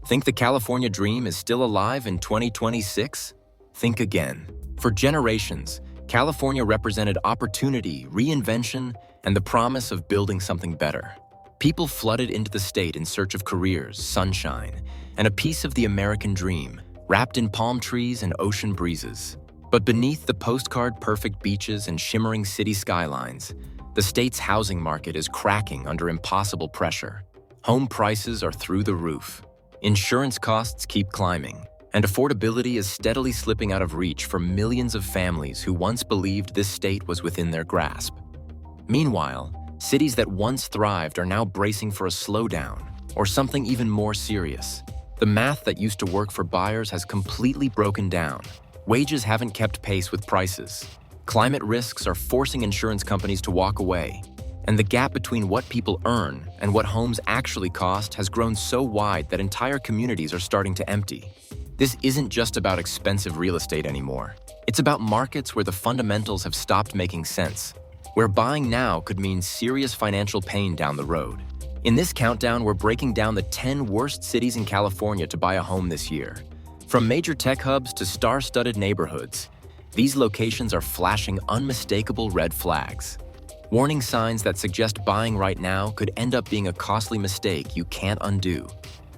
Think the California dream is still alive in 2026? Think again. For generations, California represented opportunity, reinvention, and the promise of building something better. People flooded into the state in search of careers, sunshine, and a piece of the American dream, wrapped in palm trees and ocean breezes. But beneath the postcard-perfect beaches and shimmering city skylines, the state's housing market is cracking under impossible pressure. Home prices are through the roof. Insurance costs keep climbing, and affordability is steadily slipping out of reach for millions of families who once believed this state was within their grasp. Meanwhile, cities that once thrived are now bracing for a slowdown, or something even more serious. The math that used to work for buyers has completely broken down. Wages haven't kept pace with prices. Climate risks are forcing insurance companies to walk away, and the gap between what people earn and what homes actually cost has grown so wide that entire communities are starting to empty. This isn't just about expensive real estate anymore. It's about markets where the fundamentals have stopped making sense, where buying now could mean serious financial pain down the road. In this countdown, we're breaking down the 10 worst cities in California to buy a home this year. From major tech hubs to star-studded neighborhoods, these locations are flashing unmistakable red flags. Warning signs that suggest buying right now could end up being a costly mistake you can't undo.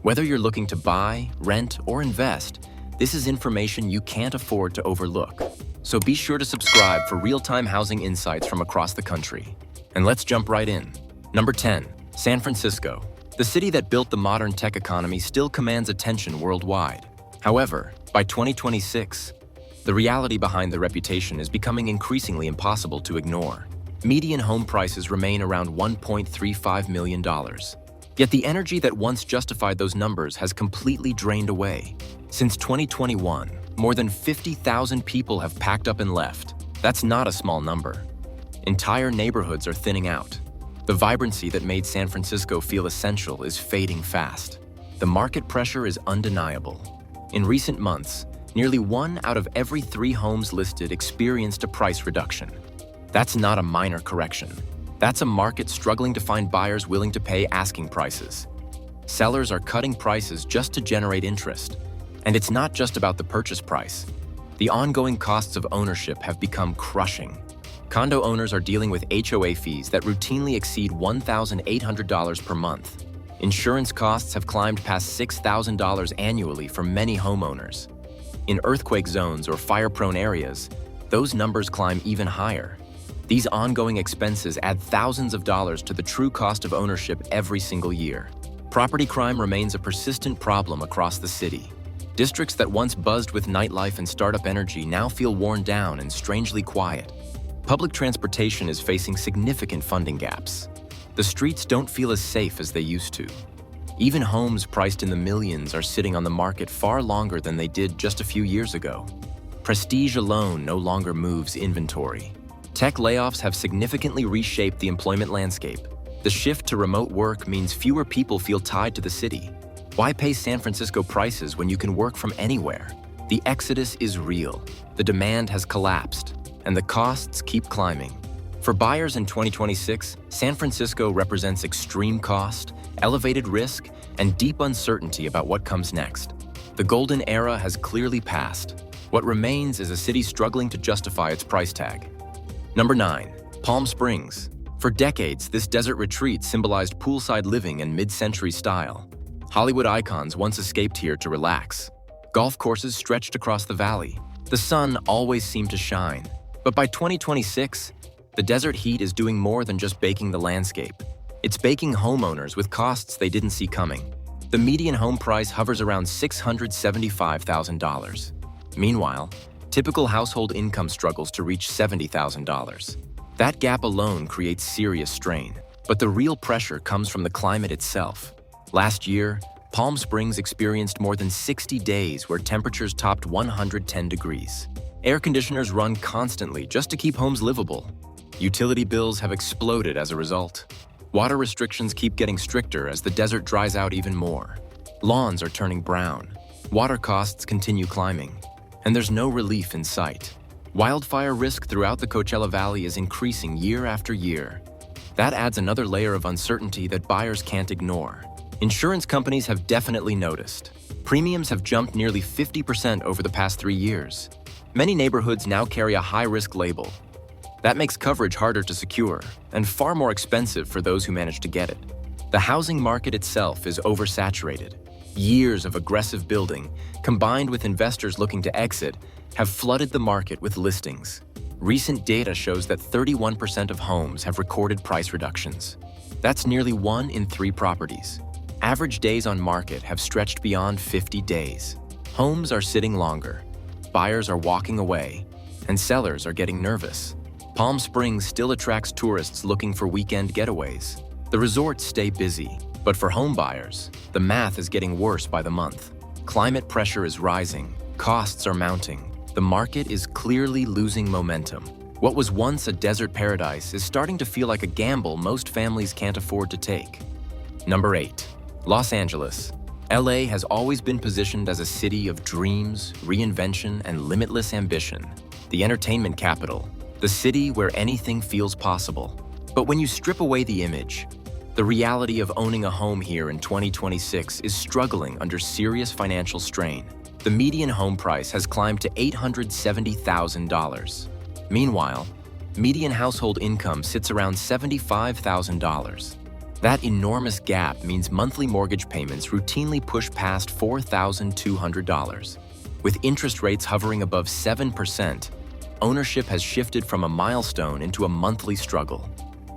Whether you're looking to buy, rent, or invest, this is information you can't afford to overlook. So be sure to subscribe for real-time housing insights from across the country. And let's jump right in. Number 10, San Francisco. The city that built the modern tech economy still commands attention worldwide. However, by 2026, the reality behind the reputation is becoming increasingly impossible to ignore. Median home prices remain around $1.35 million. Yet the energy that once justified those numbers has completely drained away. Since 2021, more than 50,000 people have packed up and left. That's not a small number. Entire neighborhoods are thinning out. The vibrancy that made San Francisco feel essential is fading fast. The market pressure is undeniable. In recent months, nearly 1 out of every 3 homes listed experienced a price reduction. That's not a minor correction. That's a market struggling to find buyers willing to pay asking prices. Sellers are cutting prices just to generate interest. And it's not just about the purchase price. The ongoing costs of ownership have become crushing. Condo owners are dealing with HOA fees that routinely exceed $1,800 per month. Insurance costs have climbed past $6,000 annually for many homeowners. In earthquake zones or fire-prone areas, those numbers climb even higher. These ongoing expenses add thousands of dollars to the true cost of ownership every single year. Property crime remains a persistent problem across the city. Districts that once buzzed with nightlife and startup energy now feel worn down and strangely quiet. Public transportation is facing significant funding gaps. The streets don't feel as safe as they used to. Even homes priced in the millions are sitting on the market far longer than they did just a few years ago. Prestige alone no longer moves inventory. Tech layoffs have significantly reshaped the employment landscape. The shift to remote work means fewer people feel tied to the city. Why pay San Francisco prices when you can work from anywhere? The exodus is real. The demand has collapsed, and the costs keep climbing. For buyers in 2026, San Francisco represents extreme cost, elevated risk, and deep uncertainty about what comes next. The golden era has clearly passed. What remains is a city struggling to justify its price tag. Number 9, Palm Springs. For decades, this desert retreat symbolized poolside living and mid-century style. Hollywood icons once escaped here to relax. Golf courses stretched across the valley. The sun always seemed to shine. But by 2026, the desert heat is doing more than just baking the landscape. It's baking homeowners with costs they didn't see coming. The median home price hovers around $675,000. Meanwhile, typical household income struggles to reach $70,000. That gap alone creates serious strain. But the real pressure comes from the climate itself. Last year, Palm Springs experienced more than 60 days where temperatures topped 110 degrees. Air conditioners run constantly just to keep homes livable. Utility bills have exploded as a result. Water restrictions keep getting stricter as the desert dries out even more. Lawns are turning brown. Water costs continue climbing. And there's no relief in sight. Wildfire risk throughout the Coachella Valley is increasing year after year. That adds another layer of uncertainty that buyers can't ignore. Insurance companies have definitely noticed. Premiums have jumped nearly 50% over the past 3 years. Many neighborhoods now carry a high-risk label. That makes coverage harder to secure and far more expensive for those who manage to get it. The housing market itself is oversaturated. Years of aggressive building, combined with investors looking to exit, have flooded the market with listings. Recent data shows that 31% of homes have recorded price reductions. That's nearly 1 in 3 properties. Average days on market have stretched beyond 50 days. Homes are sitting longer, buyers are walking away, and sellers are getting nervous. Palm Springs still attracts tourists looking for weekend getaways. The resorts stay busy, but for home buyers, the math is getting worse by the month. Climate pressure is rising, costs are mounting. The market is clearly losing momentum. What was once a desert paradise is starting to feel like a gamble most families can't afford to take. Number 8. Los Angeles. LA has always been positioned as a city of dreams, reinvention, and limitless ambition. The entertainment capital, the city where anything feels possible. But when you strip away the image, the reality of owning a home here in 2026 is struggling under serious financial strain. The median home price has climbed to $870,000. Meanwhile, median household income sits around $75,000. That enormous gap means monthly mortgage payments routinely push past $4,200. With interest rates hovering above 7%, ownership has shifted from a milestone into a monthly struggle.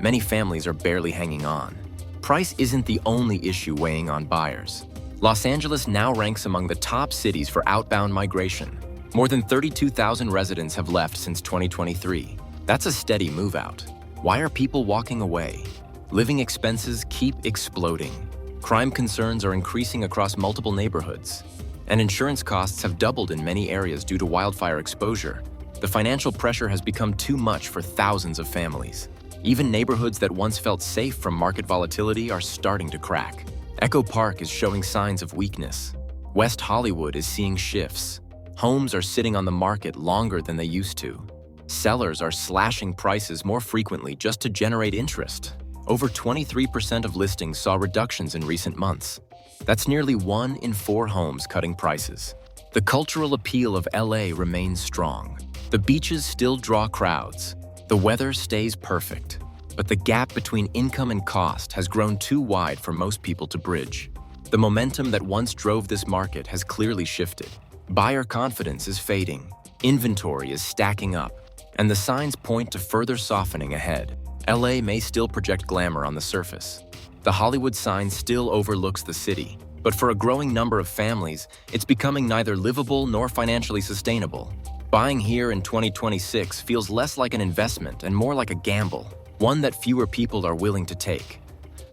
Many families are barely hanging on. Price isn't the only issue weighing on buyers. Los Angeles now ranks among the top cities for outbound migration. More than 32,000 residents have left since 2023. That's a steady move out. Why are people walking away? Living expenses keep exploding. Crime concerns are increasing across multiple neighborhoods. And insurance costs have doubled in many areas due to wildfire exposure. The financial pressure has become too much for thousands of families. Even neighborhoods that once felt safe from market volatility are starting to crack. Echo Park is showing signs of weakness. West Hollywood is seeing shifts. Homes are sitting on the market longer than they used to. Sellers are slashing prices more frequently just to generate interest. Over 23% of listings saw reductions in recent months. That's nearly 1 in 4 homes cutting prices. The cultural appeal of LA remains strong. The beaches still draw crowds. The weather stays perfect. But the gap between income and cost has grown too wide for most people to bridge. The momentum that once drove this market has clearly shifted. Buyer confidence is fading, inventory is stacking up, and the signs point to further softening ahead. LA may still project glamour on the surface. The Hollywood sign still overlooks the city, but for a growing number of families, it's becoming neither livable nor financially sustainable. Buying here in 2026 feels less like an investment and more like a gamble, one that fewer people are willing to take.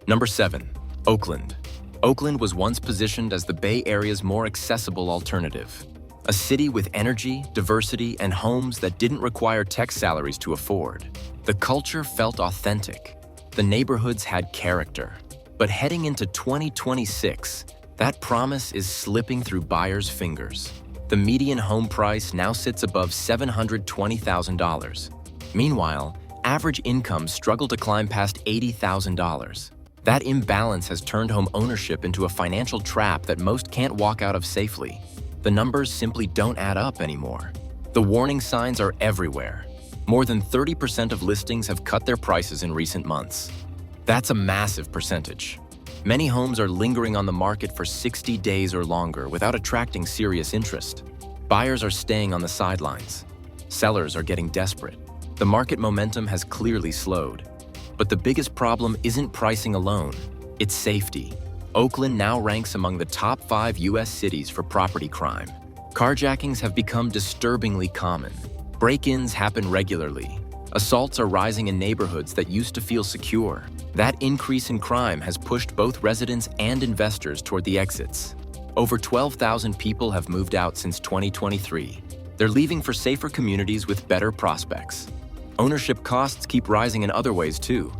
Number 7. Oakland. Oakland was once positioned as the Bay Area's more accessible alternative. A city with energy, diversity, and homes that didn't require tech salaries to afford. The culture felt authentic. The neighborhoods had character. But heading into 2026, that promise is slipping through buyers' fingers. The median home price now sits above $720,000. Meanwhile, average incomes struggle to climb past $80,000. That imbalance has turned home ownership into a financial trap that most can't walk out of safely. The numbers simply don't add up anymore. The warning signs are everywhere. More than 30% of listings have cut their prices in recent months. That's a massive percentage. Many homes are lingering on the market for 60 days or longer without attracting serious interest. Buyers are staying on the sidelines. Sellers are getting desperate. The market momentum has clearly slowed. But the biggest problem isn't pricing alone, it's safety. Oakland now ranks among the top 5 U.S. cities for property crime. Carjackings have become disturbingly common. Break-ins happen regularly. Assaults are rising in neighborhoods that used to feel secure. That increase in crime has pushed both residents and investors toward the exits. Over 12,000 people have moved out since 2023. They're leaving for safer communities with better prospects. Ownership costs keep rising in other ways too.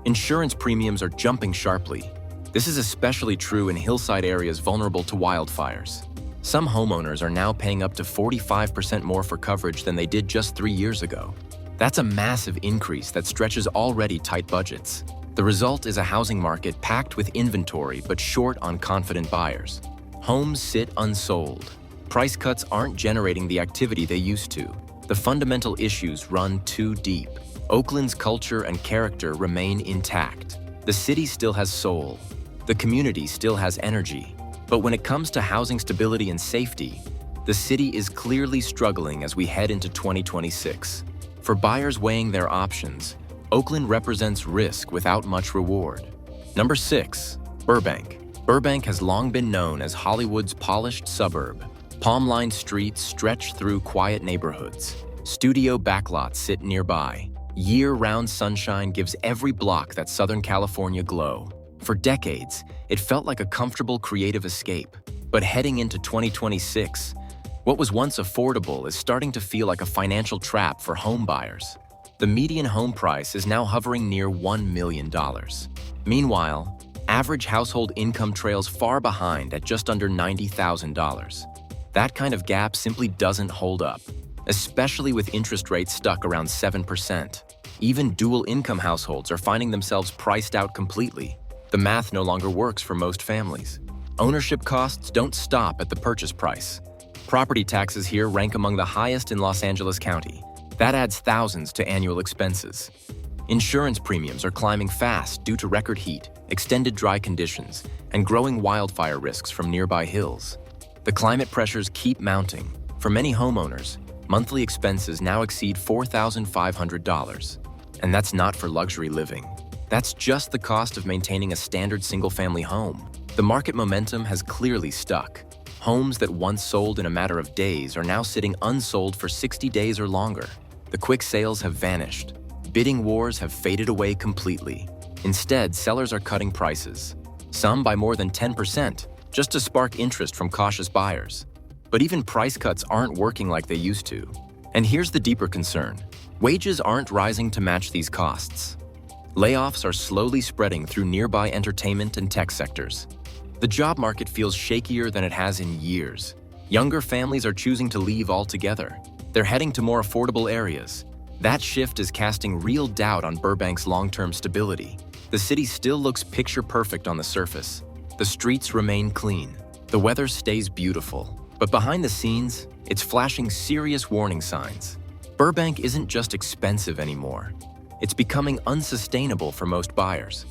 Insurance premiums are jumping sharply. This is especially true in hillside areas vulnerable to wildfires. Some homeowners are now paying up to 45% more for coverage than they did just 3 years ago. That's a massive increase that stretches already tight budgets. The result is a housing market packed with inventory but short on confident buyers. Homes sit unsold. Price cuts aren't generating the activity they used to. The fundamental issues run too deep. Oakland's culture and character remain intact. The city still has soul. The community still has energy. But when it comes to housing stability and safety, the city is clearly struggling as we head into 2026. For buyers weighing their options, Oakland represents risk without much reward. Number 6, Burbank. Burbank has long been known as Hollywood's polished suburb. Palm-lined streets stretch through quiet neighborhoods. Studio backlots sit nearby. Year-round sunshine gives every block that Southern California glow. For decades, it felt like a comfortable creative escape. But heading into 2026, what was once affordable is starting to feel like a financial trap for home buyers. The median home price is now hovering near $1 million. Meanwhile, average household income trails far behind at just under $90,000. That kind of gap simply doesn't hold up, especially with interest rates stuck around 7%. Even dual-income households are finding themselves priced out completely. The math no longer works for most families. Ownership costs don't stop at the purchase price. Property taxes here rank among the highest in Los Angeles County. That adds thousands to annual expenses. Insurance premiums are climbing fast due to record heat, extended dry conditions, and growing wildfire risks from nearby hills. The climate pressures keep mounting. For many homeowners, monthly expenses now exceed $4,500. And that's not for luxury living. That's just the cost of maintaining a standard single-family home. The market momentum has clearly stuck. Homes that once sold in a matter of days are now sitting unsold for 60 days or longer. The quick sales have vanished. Bidding wars have faded away completely. Instead, sellers are cutting prices, some by more than 10%, just to spark interest from cautious buyers. But even price cuts aren't working like they used to. And here's the deeper concern. Wages aren't rising to match these costs. Layoffs are slowly spreading through nearby entertainment and tech sectors. The job market feels shakier than it has in years. Younger families are choosing to leave altogether. They're heading to more affordable areas. That shift is casting real doubt on Burbank's long-term stability. The city still looks picture-perfect on the surface. The streets remain clean. The weather stays beautiful. But behind the scenes, it's flashing serious warning signs. Burbank isn't just expensive anymore. It's becoming unsustainable for most buyers.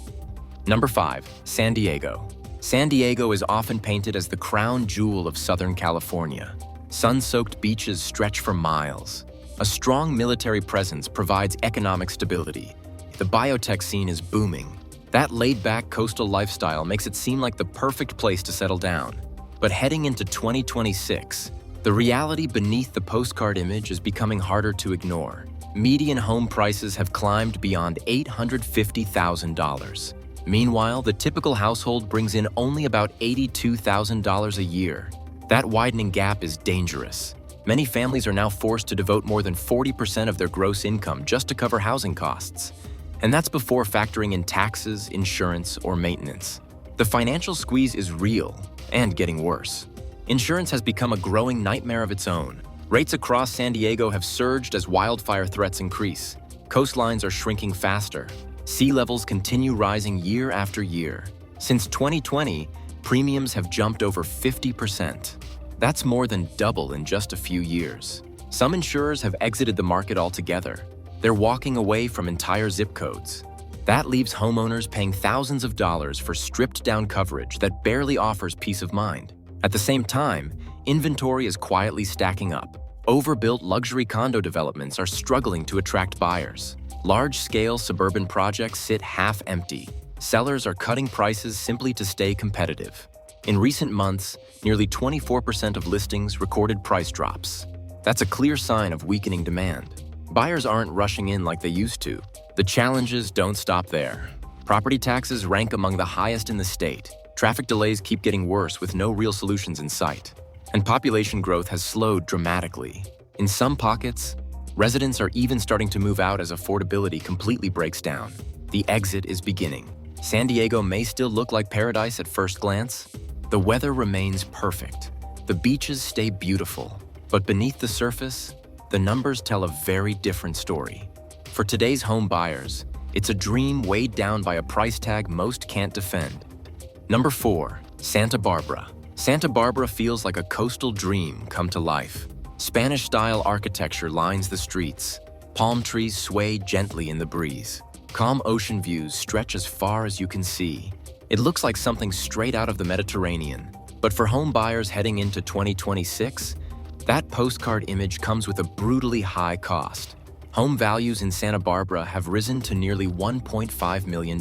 Number 5, San Diego. San Diego is often painted as the crown jewel of Southern California. Sun-soaked beaches stretch for miles. A strong military presence provides economic stability. The biotech scene is booming. That laid-back coastal lifestyle makes it seem like the perfect place to settle down. But heading into 2026, the reality beneath the postcard image is becoming harder to ignore. Median home prices have climbed beyond $850,000. Meanwhile, the typical household brings in only about $82,000 a year. That widening gap is dangerous. Many families are now forced to devote more than 40% of their gross income just to cover housing costs. And that's before factoring in taxes, insurance, or maintenance. The financial squeeze is real and getting worse. Insurance has become a growing nightmare of its own. Rates across San Diego have surged as wildfire threats increase. Coastlines are shrinking faster. Sea levels continue rising year after year. Since 2020, premiums have jumped over 50%. That's more than double in just a few years. Some insurers have exited the market altogether. They're walking away from entire zip codes. That leaves homeowners paying thousands of dollars for stripped-down coverage that barely offers peace of mind. At the same time, inventory is quietly stacking up. Overbuilt luxury condo developments are struggling to attract buyers. Large-scale suburban projects sit half-empty. Sellers are cutting prices simply to stay competitive. In recent months, nearly 24% of listings recorded price drops. That's a clear sign of weakening demand. Buyers aren't rushing in like they used to. The challenges don't stop there. Property taxes rank among the highest in the state. Traffic delays keep getting worse with no real solutions in sight. And population growth has slowed dramatically. In some pockets, residents are even starting to move out as affordability completely breaks down. The exit is beginning. San Diego may still look like paradise at first glance. The weather remains perfect. The beaches stay beautiful. But beneath the surface, the numbers tell a very different story. For today's home buyers, It's a dream weighed down by a price tag most can't defend. Number 4. Santa Barbara. Santa Barbara feels like a coastal dream come to life. Spanish-style architecture lines the streets. Palm trees sway gently in the breeze. Calm ocean views stretch as far as you can see. It looks like something straight out of the Mediterranean. But for home buyers heading into 2026, that postcard image comes with a brutally high cost. Home values in Santa Barbara have risen to nearly $1.5 million.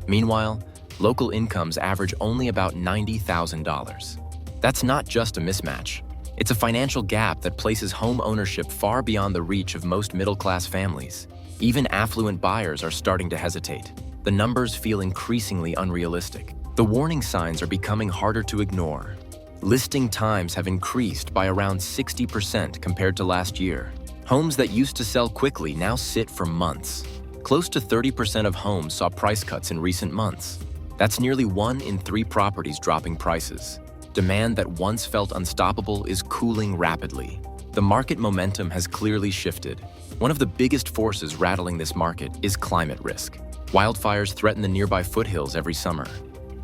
Meanwhile, local incomes average only about $90,000. That's not just a mismatch. It's a financial gap that places home ownership far beyond the reach of most middle-class families. Even affluent buyers are starting to hesitate. The numbers feel increasingly unrealistic. The warning signs are becoming harder to ignore. Listing times have increased by around 60% compared to last year. Homes that used to sell quickly now sit for months. Close to 30% of homes saw price cuts in recent months. That's nearly 1 in 3 properties dropping prices. Demand that once felt unstoppable is cooling rapidly. The market momentum has clearly shifted. One of the biggest forces rattling this market is climate risk. Wildfires threaten the nearby foothills every summer.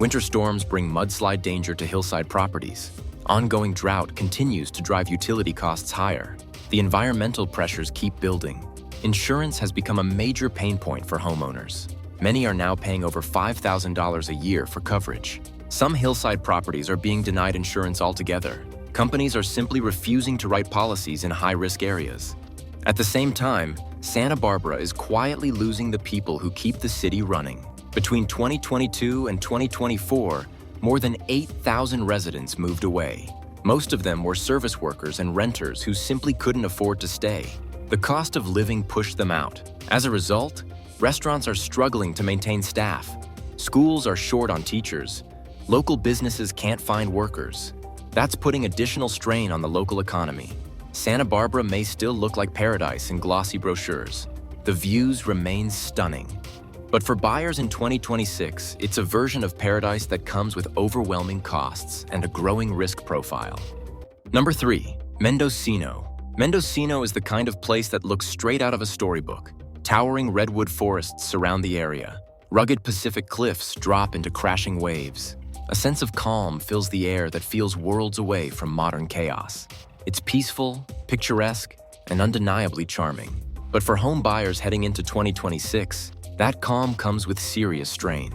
Winter storms bring mudslide danger to hillside properties. Ongoing drought continues to drive utility costs higher. The environmental pressures keep building. Insurance has become a major pain point for homeowners. Many are now paying over $5,000 a year for coverage. Some hillside properties are being denied insurance altogether. Companies are simply refusing to write policies in high-risk areas. At the same time, Santa Barbara is quietly losing the people who keep the city running. Between 2022 and 2024, more than 8,000 residents moved away. Most of them were service workers and renters who simply couldn't afford to stay. The cost of living pushed them out. As a result, restaurants are struggling to maintain staff. Schools are short on teachers. Local businesses can't find workers. That's putting additional strain on the local economy. Santa Barbara may still look like paradise in glossy brochures. The views remain stunning. But for buyers in 2026, it's a version of paradise that comes with overwhelming costs and a growing risk profile. Number 3. Mendocino. Mendocino is the kind of place that looks straight out of a storybook. Towering redwood forests surround the area. Rugged Pacific cliffs drop into crashing waves. A sense of calm fills the air that feels worlds away from modern chaos. It's peaceful, picturesque, and undeniably charming. But for home buyers heading into 2026, that calm comes with serious strain.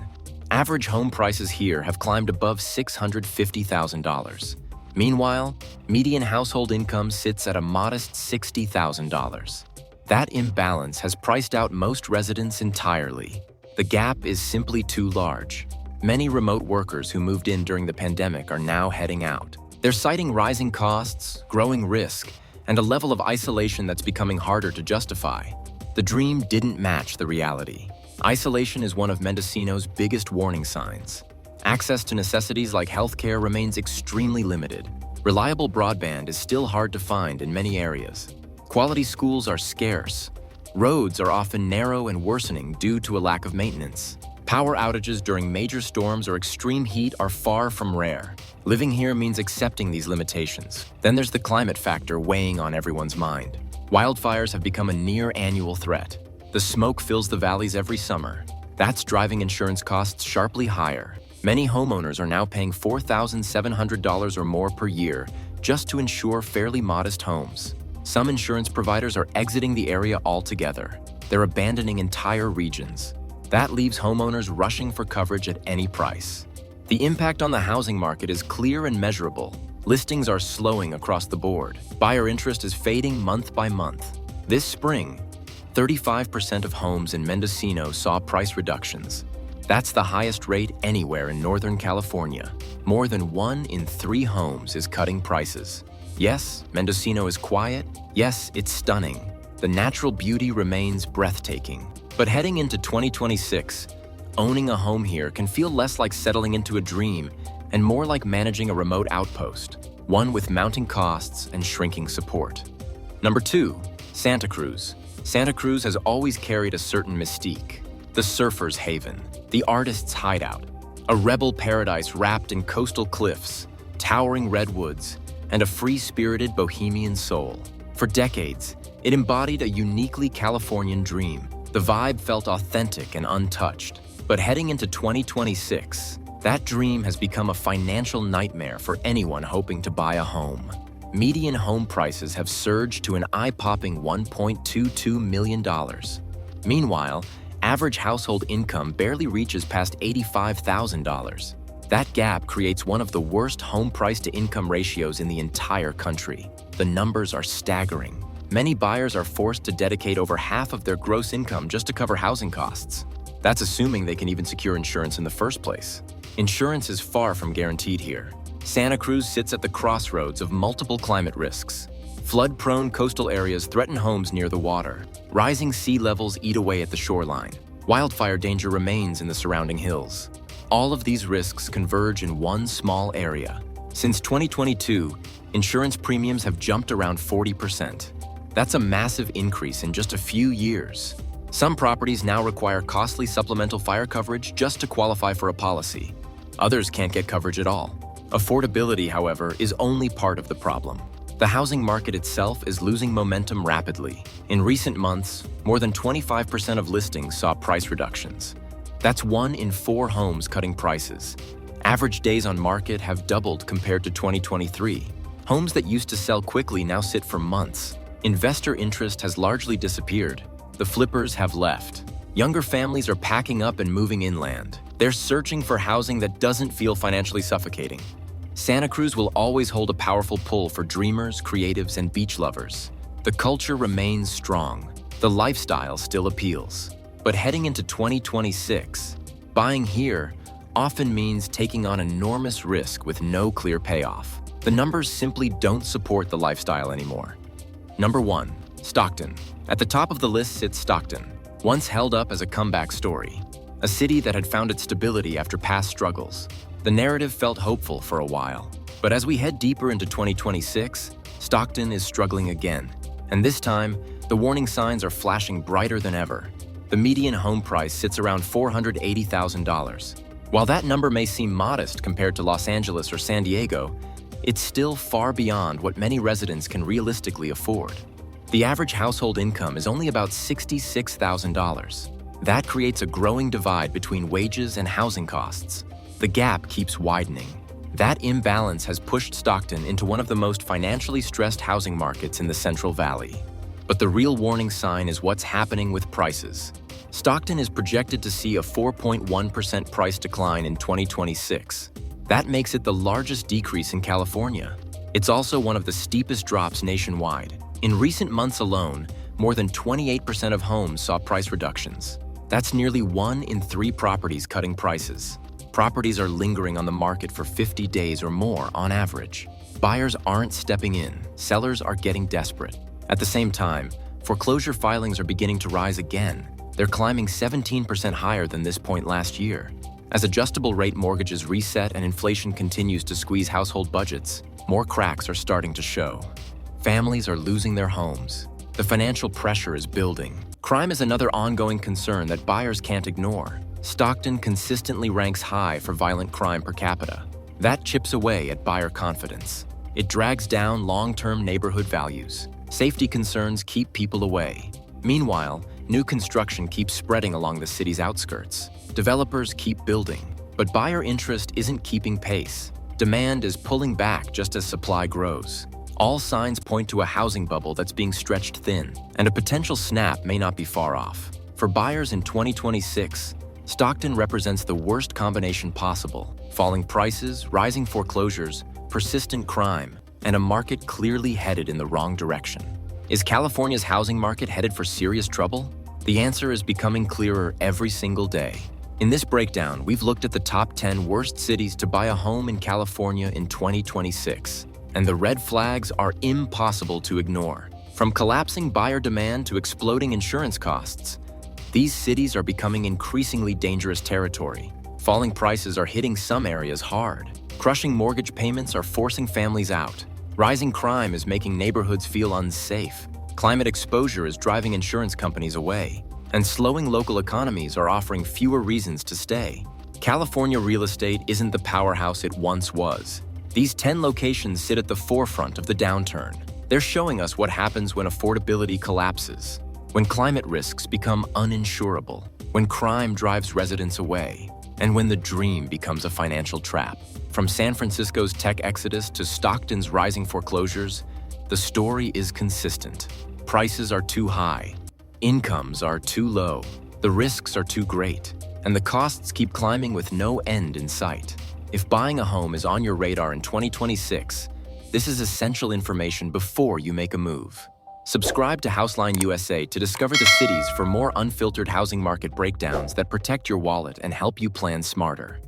Average home prices here have climbed above $650,000. Meanwhile, median household income sits at a modest $60,000. That imbalance has priced out most residents entirely. The gap is simply too large. Many remote workers who moved in during the pandemic are now heading out. They're citing rising costs, growing risk, and a level of isolation that's becoming harder to justify. The dream didn't match the reality. Isolation is one of Mendocino's biggest warning signs. Access to necessities like healthcare remains extremely limited. Reliable broadband is still hard to find in many areas. Quality schools are scarce. Roads are often narrow and worsening due to a lack of maintenance. Power outages during major storms or extreme heat are far from rare. Living here means accepting these limitations. Then there's the climate factor weighing on everyone's mind. Wildfires have become a near-annual threat. The smoke fills the valleys every summer. That's driving insurance costs sharply higher. Many homeowners are now paying $4,700 or more per year just to insure fairly modest homes. Some insurance providers are exiting the area altogether. They're abandoning entire regions. That leaves homeowners rushing for coverage at any price. The impact on the housing market is clear and measurable. Listings are slowing across the board. Buyer interest is fading month by month. This spring, 35% of homes in Mendocino saw price reductions. That's the highest rate anywhere in Northern California. More than 1 in 3 homes is cutting prices. Yes, Mendocino is quiet. Yes, it's stunning. The natural beauty remains breathtaking. But heading into 2026, owning a home here can feel less like settling into a dream and more like managing a remote outpost, one with mounting costs and shrinking support. Number 2, Santa Cruz. Santa Cruz has always carried a certain mystique. The surfer's haven, the artist's hideout, a rebel paradise wrapped in coastal cliffs, towering redwoods, and a free-spirited bohemian soul. For decades, it embodied a uniquely Californian dream. The vibe felt authentic and untouched. But heading into 2026, that dream has become a financial nightmare for anyone hoping to buy a home. Median home prices have surged to an eye-popping $1.22 million. Meanwhile, average household income barely reaches past $85,000. That gap creates one of the worst home price-to-income ratios in the entire country. The numbers are staggering. Many buyers are forced to dedicate over half of their gross income just to cover housing costs. That's assuming they can even secure insurance in the first place. Insurance is far from guaranteed here. Santa Cruz sits at the crossroads of multiple climate risks. Flood-prone coastal areas threaten homes near the water. Rising sea levels eat away at the shoreline. Wildfire danger remains in the surrounding hills. All of these risks converge in one small area. Since 2022, insurance premiums have jumped around 40%. That's a massive increase in just a few years. Some properties now require costly supplemental fire coverage just to qualify for a policy. Others can't get coverage at all. Affordability, however, is only part of the problem. The housing market itself is losing momentum rapidly. In recent months, more than 25% of listings saw price reductions. That's 1 in 4 homes cutting prices. Average days on market have doubled compared to 2023. Homes that used to sell quickly now sit for months. Investor interest has largely disappeared. The flippers have left. Younger families are packing up and moving inland. They're searching for housing that doesn't feel financially suffocating. Santa Cruz will always hold a powerful pull for dreamers, creatives, and beach lovers. The culture remains strong. The lifestyle still appeals. But heading into 2026, buying here often means taking on enormous risk with no clear payoff. The numbers simply don't support the lifestyle anymore. Number 1. Stockton. At the top of the list sits Stockton, once held up as a comeback story. A city that had found its stability after past struggles. The narrative felt hopeful for a while. But as we head deeper into 2026, Stockton is struggling again. And this time, the warning signs are flashing brighter than ever. The median home price sits around $480,000. While that number may seem modest compared to Los Angeles or San Diego, it's still far beyond what many residents can realistically afford. The average household income is only about $66,000. That creates a growing divide between wages and housing costs. The gap keeps widening. That imbalance has pushed Stockton into one of the most financially stressed housing markets in the Central Valley. But the real warning sign is what's happening with prices. Stockton is projected to see a 4.1% price decline in 2026. That makes it the largest decrease in California. It's also one of the steepest drops nationwide. In recent months alone, more than 28% of homes saw price reductions. That's nearly 1 in 3 properties cutting prices. Properties are lingering on the market for 50 days or more on average. Buyers aren't stepping in, sellers are getting desperate. At the same time, foreclosure filings are beginning to rise again. They're climbing 17% higher than this point last year. As adjustable rate mortgages reset and inflation continues to squeeze household budgets, more cracks are starting to show. Families are losing their homes. The financial pressure is building. Crime is another ongoing concern that buyers can't ignore. Stockton consistently ranks high for violent crime per capita. That chips away at buyer confidence. It drags down long-term neighborhood values. Safety concerns keep people away. Meanwhile, new construction keeps spreading along the city's outskirts. Developers keep building, but buyer interest isn't keeping pace. Demand is pulling back just as supply grows. All signs point to a housing bubble that's being stretched thin, and a potential snap may not be far off. For buyers in 2026, Stockton represents the worst combination possible: falling prices, rising foreclosures, persistent crime, and a market clearly headed in the wrong direction. Is California's housing market headed for serious trouble? The answer is becoming clearer every single day. In this breakdown, we've looked at the top 10 worst cities to buy a home in California in 2026. And the red flags are impossible to ignore. From collapsing buyer demand to exploding insurance costs, these cities are becoming increasingly dangerous territory. Falling prices are hitting some areas hard. Crushing mortgage payments are forcing families out. Rising crime is making neighborhoods feel unsafe. Climate exposure is driving insurance companies away. And slowing local economies are offering fewer reasons to stay. California real estate isn't the powerhouse it once was. These 10 locations sit at the forefront of the downturn. They're showing us what happens when affordability collapses. when climate risks become uninsurable, when crime drives residents away, and when the dream becomes a financial trap. From San Francisco's tech exodus to Stockton's rising foreclosures, the story is consistent. Prices are too high, incomes are too low, the risks are too great, and the costs keep climbing with no end in sight. If buying a home is on your radar in 2026, this is essential information before you make a move. Subscribe to HouseLine USA to discover the cities for more unfiltered housing market breakdowns that protect your wallet and help you plan smarter.